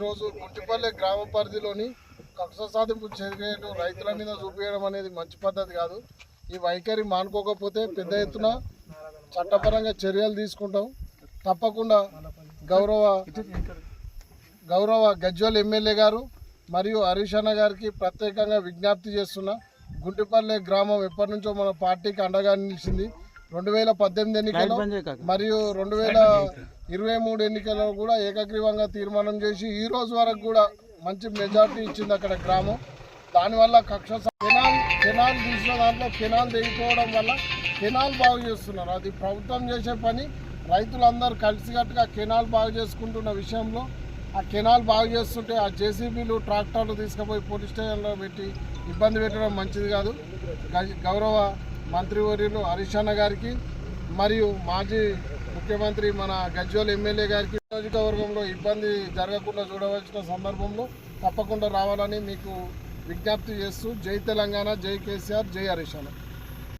ఈరోజు గుంటిపల్లి గ్రామ పరిధిలోని కక్ష సాధింపు చర్యలు రైతుల మీద చూపించడం అనేది మంచి పద్ధతి కాదు. ఈ వైఖరి మానుకోకపోతే పెద్ద ఎత్తున చట్టపరంగా చర్యలు తీసుకుంటాం. తప్పకుండా గౌరవ గజ్వేల్ ఎమ్మెల్యే గారు మరియు హరీష్ అన్న గారికి ప్రత్యేకంగా విజ్ఞప్తి చేస్తున్నా. గుంటిపల్లి గ్రామం ఎప్పటి నుంచో మన పార్టీకి అండగా నిలిచింది. 2018 ఎన్నికల్లో మరియు 2023 ఎన్నికల్లో కూడా ఏకగ్రీవంగా తీర్మానం చేసి ఈ రోజు వరకు కూడా మంచి మెజార్టీ ఇచ్చింది అక్కడ గ్రామం. దానివల్ల కెనాల్ తీసిన దాంట్లో కెనాల్ తెగిపోవడం వల్ల కెనాల్ బాగు చేస్తున్నారు. అది ప్రభుత్వం చేసే పని. రైతులందరూ కలిసికట్టుగా కెనాల్ బాగు చేసుకుంటున్న విషయంలో ఆ కెనాల్ బాగు చేస్తుంటే ఆ జేసీబీలు ట్రాక్టర్లు తీసుకుపోయి పోలీస్ స్టేషన్లో పెట్టి ఇబ్బంది పెట్టడం మంచిది కాదు. గౌరవ మంత్రివర్యులు హరీష్ అన్న గారికి మరియు మాజీ ముఖ్యమంత్రి మన గజ్వేల్ ఎమ్మెల్యే గారికి నియోజకవర్గంలో ఇబ్బంది జరగకుండా చూడవలసిన సందర్భంలో తప్పకుండా రావాలని మీకు విజ్ఞప్తి చేస్తూ జై తెలంగాణ, జై కేసీఆర్, జై హరీష్ అన్న.